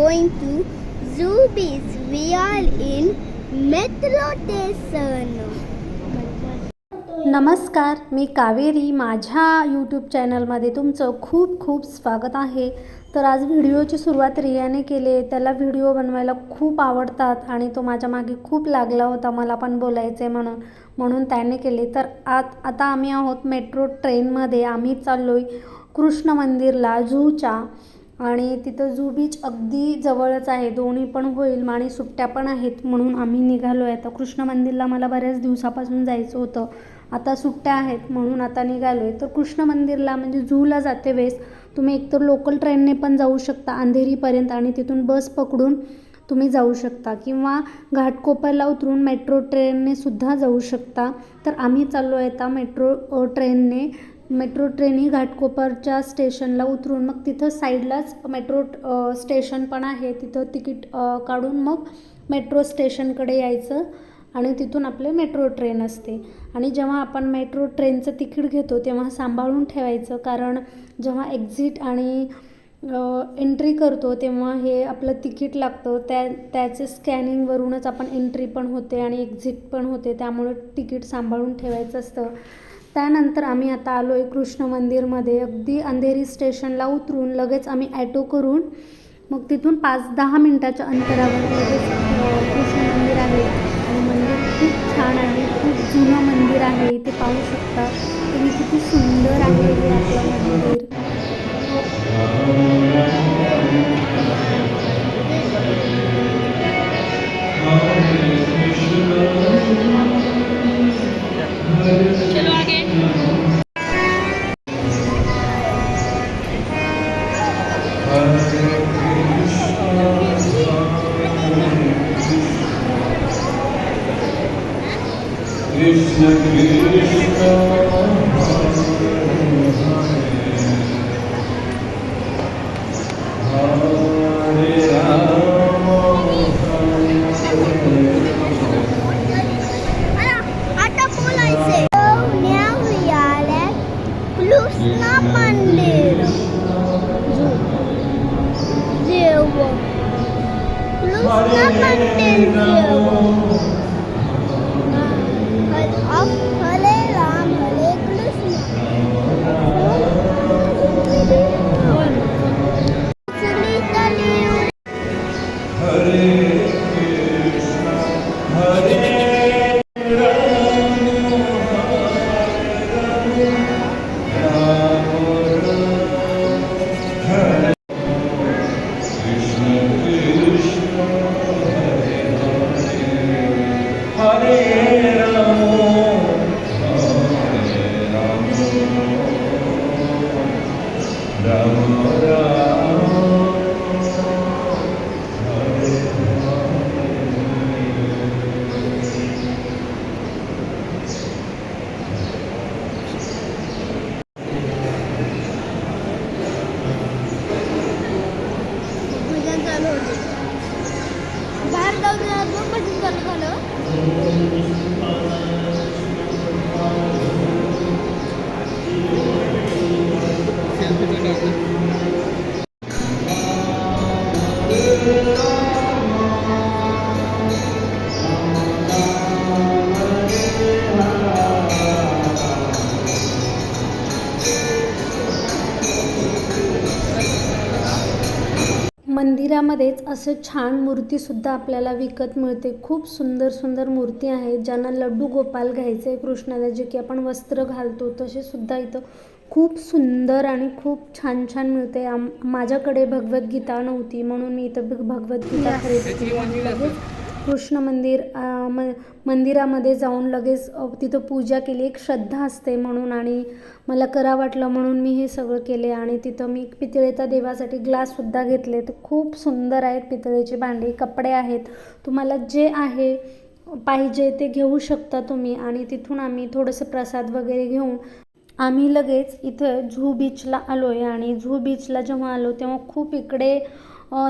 going to Zoo Beach. We are in Metro Station. नमस्कार, मी कावेरी. माझ्या YouTube चॅनलमध्ये तुमचं खूप खूप स्वागत आहे. तर आज व्हिडिओची सुरुवात रियाने केली. त्याला व्हिडिओ बनवायला खूप आवडतात आणि तो माझ्या मागे खूप लागला होता मला पण बोलायचे म्हणून त्याने केले. तर आता आम्ही आहोत मेट्रो ट्रेनमध्ये. आम्ही चाललो आहे कृष्ण मंदिरला झूच्या, आणि तिथं झू बीच अगदी जवळच आहे. दोन्ही पण होईल आणि सुट्ट्या पण आहेत म्हणून आम्ही निघालो आहे. आता कृष्ण मंदिरला मला बऱ्याच दिवसापासून जायचं होतं, आता सुट्ट्या आहेत म्हणून आता निघालो आहे. तर कृष्ण मंदिरला म्हणजे झूला जाते वेळेस तुम्ही एकतर लोकल ट्रेनने पण जाऊ शकता अंधेरीपर्यंत, आणि तिथून बस पकडून तुम्ही जाऊ शकता, किंवा घाटकोपरला उतरून मेट्रो ट्रेनने सुद्धा जाऊ शकता. तर आम्ही चाललो आहे आता मेट्रो ट्रेन ही घाटकोपरच्या स्टेशनला उतरून मग तिथं साईडलाच मेट्रो स्टेशन पण आहे. तिथं तिकीट काढून मग मेट्रो स्टेशनकडे यायचं आणि तिथून आपले मेट्रो ट्रेन असते. आणि जेव्हा आपण मेट्रो ट्रेनचं तिकीट घेतो तेव्हा सांभाळून ठेवायचं, कारण जेव्हा एक्झिट आणि एंट्री करतो तेव्हा हे आपलं तिकीट लागतं. त्याचे स्कॅनिंगवरूनच आपण एंट्री पण होते आणि एक्झिट पण होते, त्यामुळे तिकीट सांभाळून ठेवायचं असतं. त्यानंतर आम्ही आता आलो आहे कृष्ण मंदिरमध्ये. अगदी अंधेरी स्टेशनला उतरून लगेच आम्ही ॲटो करून मग तिथून 5-10 मिनटाच्या अंतरावर लगेच कृष्ण मंदिर आहे. आणि मंदिर खूप छान आहे, खूप जुनं मंदिर आहे. इथे पाहू शकता तुम्ही किती सुंदर आहे हे आपलं मंदिर. चलो आगे. Krishna Krishna Hare Rama आता बोलायचे. Now we are at Krishna मंदिर. देव कृष्ण मंदिर हरे राम हरे कृष्ण. Hare Krishna Hare बाहेर जाऊन 2 मिनिट चालू झालं. मंदिरामध्येच असं छान मूर्तीसुद्धा आपल्याला विकत मिळते. खूप सुंदर सुंदर मूर्ती आहेत. ज्यांना लड्डू गोपाल घ्यायचे कृष्णाला, जे की आपण वस्त्र घालतो तसे सुद्धा इथं खूप सुंदर आणि खूप छान छान मिळते. माझ्याकडे भगवद्गीता नव्हती म्हणून मी इथं भगवद्गीता खरेदी केली आणि लगेच कृष्ण मंदिरामध्ये जाऊन लगेच तिथं पूजा केली. एक श्रद्धा असते म्हणून, आणि मला करा वाटलं म्हणून मी हे सगळं केले. आणि तिथं मी पितळेच्या देवासाठी ग्लाससुद्धा घेतले. तर खूप सुंदर आहेत पितळेची भांडी, कपडे आहेत. तुम्हाला जे आहे पाहिजे ते घेऊ शकता तुम्ही. आणि तिथून आम्ही थोडंसं प्रसाद वगैरे घेऊन आम्ही लगेच इथं झू बीचला आलो आहे. आणि झू बीचला जेव्हा आलो तेव्हा खूप इकडे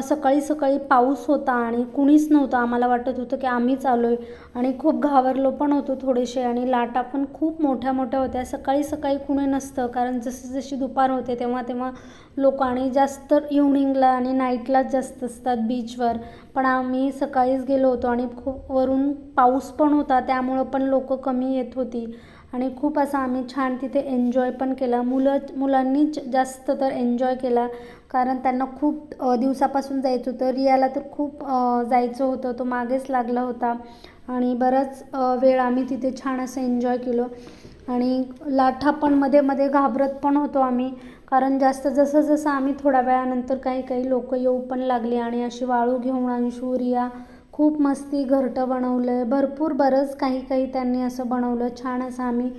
सकाळी सकाळी पाऊस होता आणि कुणीच नव्हतं. आम्हाला वाटत होतं की आम्हीच आलो आहे आणि खूप घाबरलो पण होतो थोडेसे आणि लाटा पण खूप मोठ्या मोठ्या होत्या. सकाळी सकाळी कुणी नसतं कारण जशी जशी दुपार होते तेव्हा तेव्हा लोक आणि जास्त इव्हनिंगला आणि नाईटलाच जास्त असतात बीचवर. पण आम्ही सकाळीच गेलो होतो आणि खूप वरून पाऊस पण होता त्यामुळं पण लोक कमी येत होती आणि खूप असं आम्ही छान तिथे एन्जॉय पण केला. मुलांनी जास्त तर एन्जॉय केला कारण त्यांना खूप दिवसापासून जायचं होतं. रियाला तर खूप जायचं होतं, तो मागेच लागला होता आणि बराच वेळ आम्ही तिथे छान असं एन्जॉय केलं. आणि लाटा पण मध्ये मध्ये घाबरत पण होतो आम्ही कारण जास्त जसं जसं आम्ही थोड्या वेळानंतर काही लोक येऊ पण लागले आणि अशी वाळू घेऊन अंशू रिया खूप मस्ती घरटं बनवलं, भरपूर बरंच काही त्यांनी असं बनवलं. छान असं आम्ही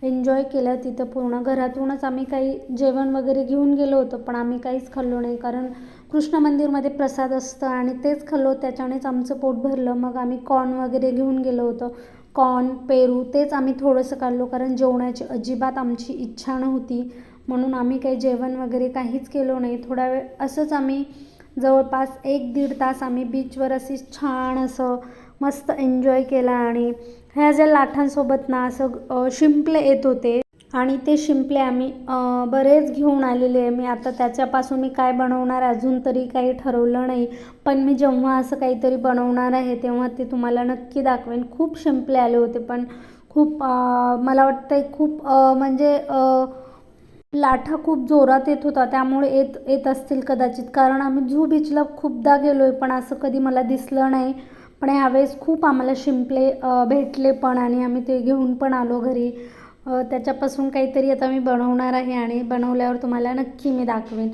एन्जॉय केलं तिथं पूर्ण. घरातूनच आम्ही काही जेवण वगैरे घेऊन गेलो होतो पण आम्ही काहीच खाल्लो नाही कारण कृष्ण मंदिरमध्ये प्रसाद असतं आणि तेच खाल्लो, त्याच्यानेच आमचं पोट भरलं. मग आम्ही कॉर्न वगैरे घेऊन गेलो होतो, कॉर्न पेरू तेच आम्ही थोडंसं खाल्लो कारण जेवणाची अजिबात आमची इच्छा नव्हती म्हणून आम्ही काही जेवण वगैरे काहीच केलो नाही. थोडा वेळ असंच आम्ही जवळपास 1-1.5 तास आम्ही बीचवर अशी छान असं मस्त एन्जॉय केला. आणि ह्या ज्या लाटांसोबत ना असं शिंपले येत होते आणि ते शिंपले आम्ही बरेच घेऊन आलेले आहे. मी आता त्याच्यापासून मी काय बनवणार अजून तरी काही ठरवलं नाही, पण मी जेव्हा असं काहीतरी बनवणार आहे तेव्हा ते तुम्हाला नक्की दाखवेन. खूप शिंपले आले होते पण खूप मला वाटतं खूप म्हणजे लाटा खूप जोरात येत होता त्यामुळे येत असतील कदाचित कारण आम्ही जुहू बीचला खूपदा गेलो आहे पण असं कधी मला दिसलं नाही. पण ह्यावेळेस खूप आम्हाला शिंपले भेटले पण आणि आम्ही ते घेऊन पण आलो घरी. त्याच्यापासून काहीतरी आता मी बनवणार आहे आणि बनवल्यावर तुम्हाला नक्की मी दाखवेन.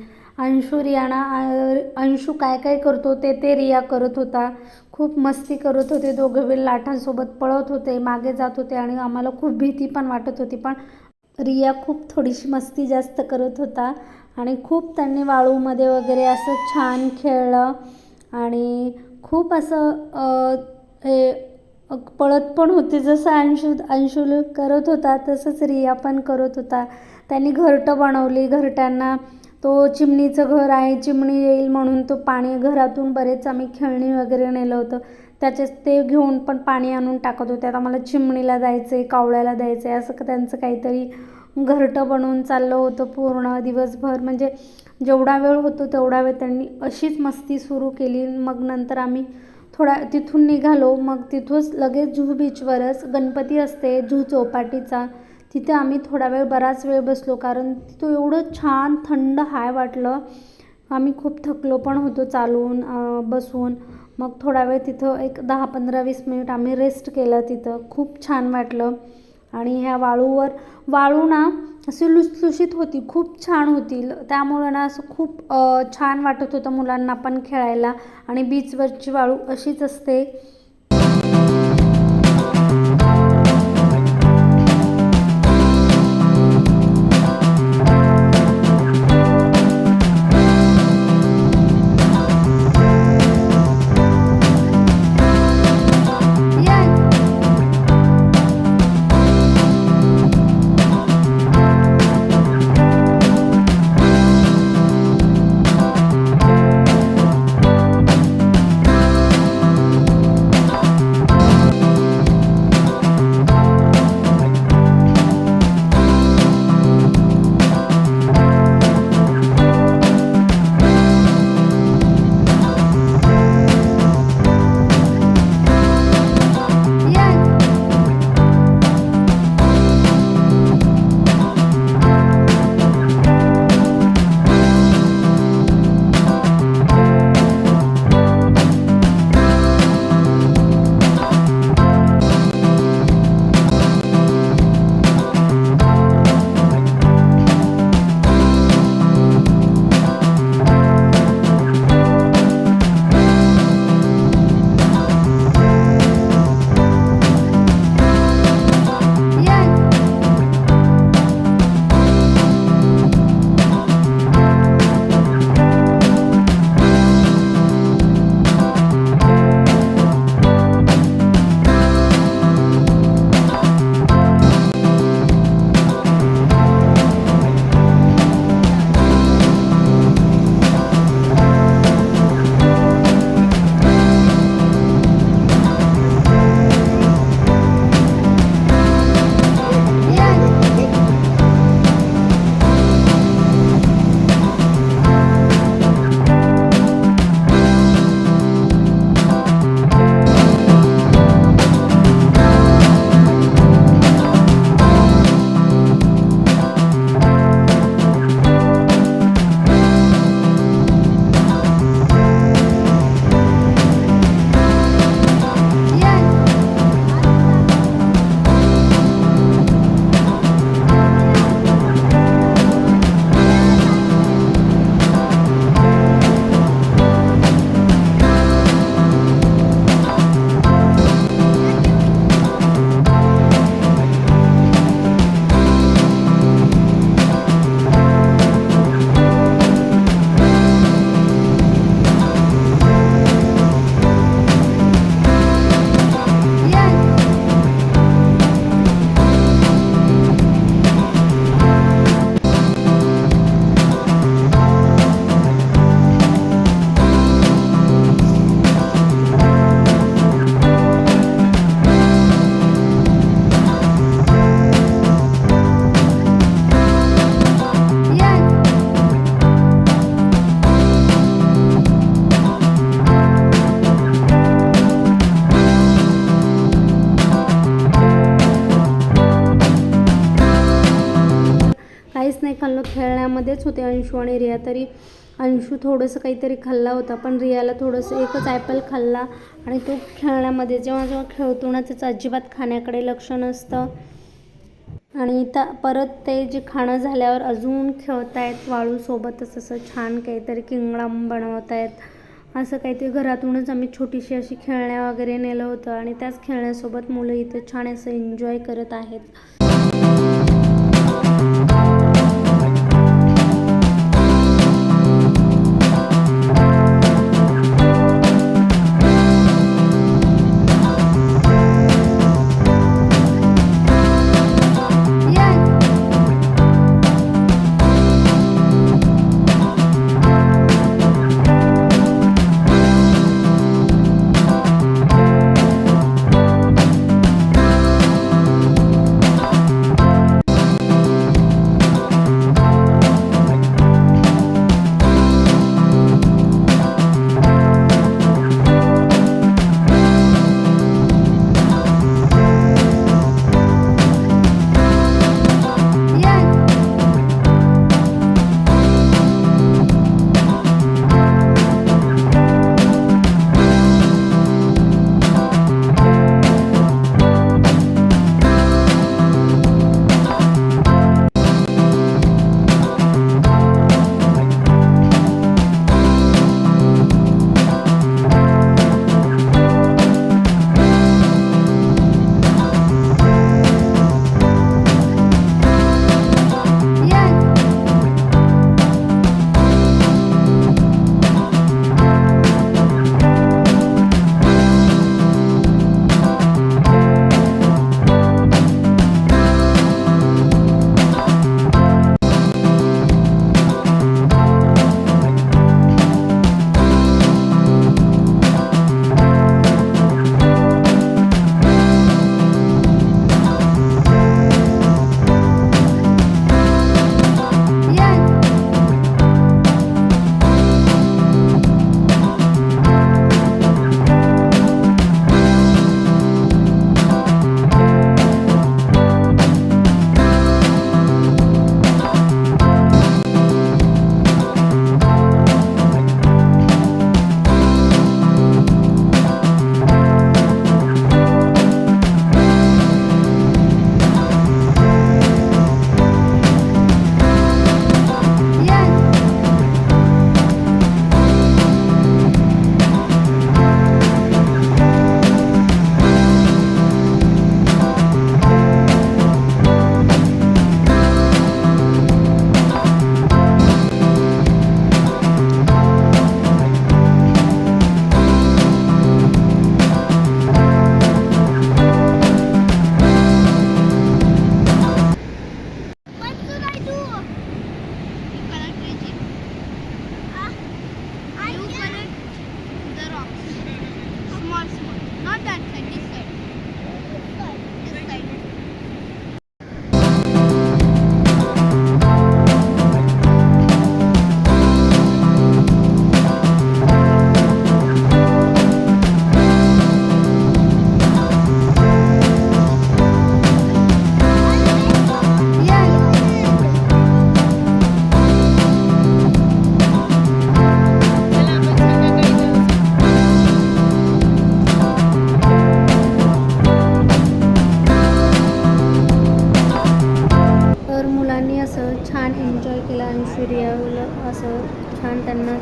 अंशू काय करतो ते रिया करत होता. खूप मस्ती करत होते दोघं वेळ, लाटांसोबत पळत होते, मागे जात होते आणि आम्हाला खूप भीती पण वाटत होती. पण रिया खूप थोडीशी मस्ती जास्त करत होता आणि खूप त्यांनी वाळूमध्ये वगैरे असं छान खेळलं आणि खूप असं हे पळत पण होते. जसं अंशू करत होता तसंच रिया पण करत होता. त्यांनी घरटं बनवली, घरट्यांना तो चिमणीचं घर आहे, चिमणी येईल म्हणून तो पाणी घरातून बरेच आम्ही खेळणी वगैरे नेलं होतं त्याच्यात ते घेऊन पण पाणी आणून टाकत होते. आता मला चिमणीला द्यायचं आहे, कावळ्याला द्यायचं आहे असं त्यांचं काहीतरी घरटं बनवून चाललं होतं पूर्ण दिवसभर. म्हणजे जेवढा वेळ होतो तेवढा वेळ त्यांनी अशीच मस्ती सुरू केली. मग नंतर आम्ही तिथून निघालो. मग तिथूनच लगेच जुहू बीचवरच गणपती असते जुहू चौपाटीचा, तिथे आम्ही थोडा वेळ बराच वेळ बसलो कारण तिथं एवढं छान थंड हाय वाटलं. आम्ही खूप थकलो पण होतो चालून बसून. मग थोडा वेळ तिथं एक 10-15-20 मिनिट आम्ही रेस्ट केलं तिथं. खूप छान वाटलं. आणि ह्या वाळू ना अशी लुसलुशीत होती, खूप छान होती, त्यामुळं ना असं खूप छान वाटत होतं मुलांना पण खेळायला. आणि बीचवरची वाळू अशीच असते. खाल्लं, खेळण्यामध्येच होते अंशू आणि रिया. तरी अंशू थोडंसं काहीतरी खाल्ला होता, पण रियाला थोडंसं एकच ॲपल खाल्ला आणि तो खेळण्यामध्ये जेव्हा जेव्हा खेळतो ना त्याचं अजिबात खाण्याकडे लक्ष नसतं. आणि परत ते जे खाणं झाल्यावर अजून खेळत आहेत वाळूसोबतच, असं छान काहीतरी किंगडम बनवत आहेत. असं काहीतरी घरातूनच आम्ही छोटीशी अशी खेळण्या वगैरे नेलं होतं आणि त्याच खेळण्यासोबत मुलं इथं छान असं एन्जॉय करत आहेत.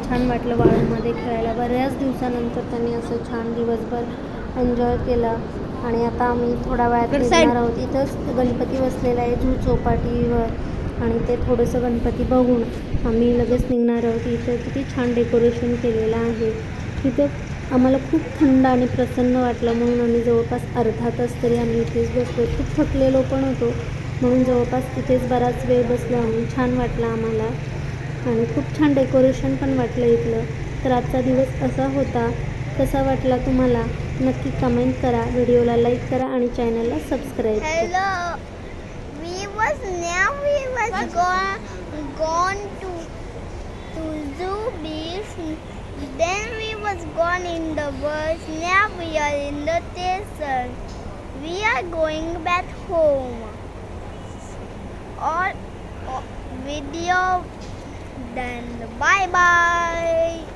छान वाटलं वाळूमध्ये खेळायला. बऱ्याच दिवसानंतर त्यांनी असं छान दिवसभर एन्जॉय केला. आणि आता आम्ही थोड्या वेळात निघणार आहोत. इथंच गणपती बसलेला आहे झू चौपाटीवर आणि ते थोडंसं गणपती बघून आम्ही लगेच निघणार आहोत. इथं किती छान डेकोरेशन केलेलं आहे. तिथं आम्हाला खूप थंड आणि प्रसन्न वाटलं म्हणून आम्ही जवळपास अर्धा तास तरी आम्ही इथेच बसलो. खूप थकलेलो पण होतो म्हणून जवळपास इथेच बराच वेळ बसलो आम्ही. छान वाटलं आम्हाला आणि खूप छान डेकोरेशन पण वाटलं इथलं. तर आजचा दिवस असा होता. कसा वाटला तुम्हाला नक्की कमेंट करा, व्हिडिओला लाईक करा आणि चॅनलला सबस्क्राईब करा. Hello, we was gone to Zoo Beach. Then we was gone in the bus. Now we are in the station. We are going back home. Or video. Then bye bye.